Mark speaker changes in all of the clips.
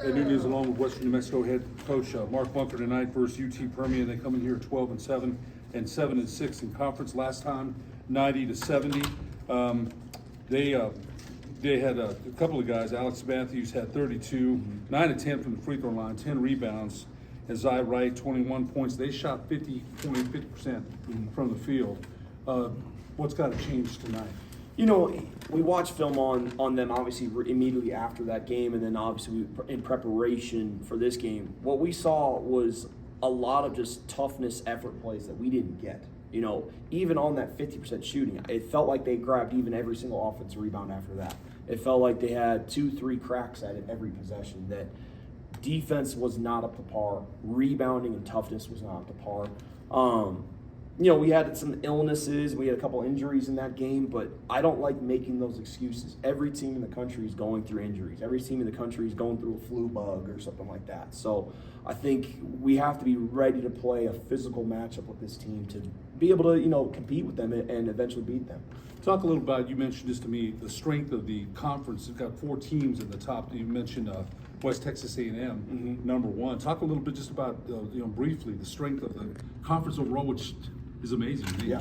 Speaker 1: And new news along with Western New Mexico head coach Mark Bunker tonight versus UT Permian. They come in here 12-7 and 7-6 in conference. Last time 90-70. They had a couple of guys. Alex Matthews had 32, 9-10 from the free throw line, 10 rebounds. And Zy Wright 21 points. They shot 50% from the field. What's got to change tonight?
Speaker 2: You know, we watched film on them obviously immediately after that game, and then obviously in preparation for this game. What we saw was a lot of just toughness effort plays that we didn't get. You know, even on that 50% shooting, it felt like they grabbed even every single offensive rebound after that. It felt like they had 2-3 cracks at it every possession. That defense was not up to par. Rebounding and toughness was not up to par. You know, we had some illnesses, we had a couple injuries in that game, but I don't like making those excuses. Every team in the country is going through injuries. Every team in the country is going through a flu bug or something like that. So I think we have to be ready to play a physical matchup with this team to be able to, you know, compete with them and eventually beat them.
Speaker 1: Talk a little about, you mentioned this to me, the strength of the conference. You've got 4 teams in the top. You mentioned West Texas A&M, number 1. Talk a little bit just about, you know, briefly, the strength of the conference overall, which is amazing.
Speaker 2: Yeah.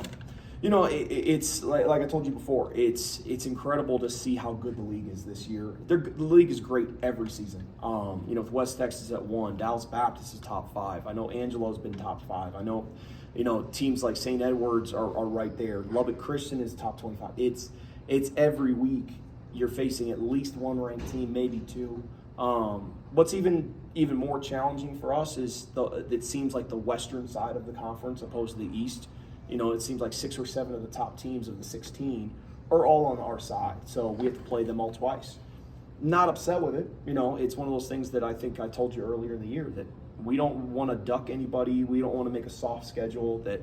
Speaker 2: You know, it's like I told you before, it's incredible to see how good the league is this year. The league is great every season. You know, with West Texas at 1, Dallas Baptist is top 5. I know Angelo's been top 5. I know, you know, teams like St. Edwards are right there. Lubbock Christian is top 25. It's every week you're facing at least one ranked team, maybe 2. What's even more challenging for us is it seems like the western side of the conference opposed to the east. You know, it seems like 6 or 7 of the top teams of the 16 are all on our side, so we have to play them all twice. Not upset with it. You know, it's one of those things that I think I told you earlier in the year that we don't want to duck anybody. We don't want to make a soft schedule. That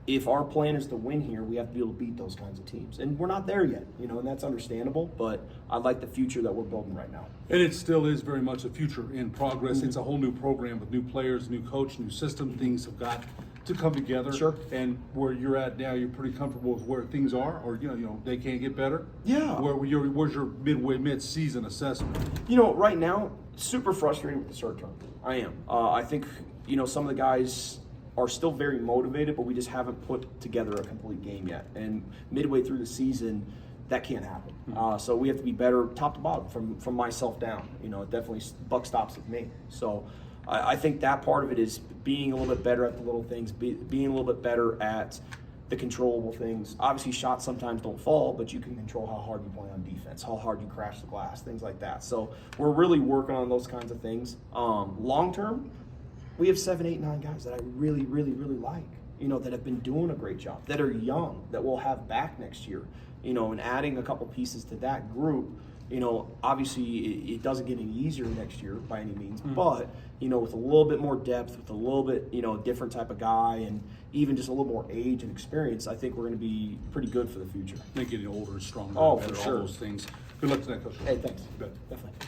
Speaker 2: if our plan is to win here, we have to be able to beat those kinds of teams. And we're not there yet, you know, and that's understandable, but I like the future that we're building right now.
Speaker 1: And it still is very much a future in progress. It's a whole new program with new players, new coach, new system. Things have got to come together.
Speaker 2: Sure.
Speaker 1: And where you're at now, you're pretty comfortable with where things are, or you know they can't get better.
Speaker 2: Yeah.
Speaker 1: Where's your mid-season assessment?
Speaker 2: You know, right now, super frustrated with the start term. I am. I think, you know, some of the guys are still very motivated, but we just haven't put together a complete game yet. And midway through the season, that can't happen. So we have to be better top to bottom, from myself down. You know, it definitely buck stops with me. So I think that part of it is being a little bit better at the little things, being a little bit better at the controllable things. Obviously, shots sometimes don't fall, but you can control how hard you play on defense, how hard you crash the glass, things like that. So we're really working on those kinds of things. Long term, we have 7, 8, 9 guys that I really, really, really like, you know, that have been doing a great job, that are young, that we'll have back next year, you know, and adding a couple pieces to that group. You know, obviously it doesn't get any easier next year by any means, but, you know, with a little bit more depth, with a little bit, you know, different type of guy, and even just a little more age and experience, I think we're going to be pretty good for the future.
Speaker 1: They're getting older and stronger.
Speaker 2: Oh,
Speaker 1: better,
Speaker 2: for sure.
Speaker 1: All those things. Good luck tonight, Coach.
Speaker 2: Hey, thanks.
Speaker 1: You bet.
Speaker 2: Definitely.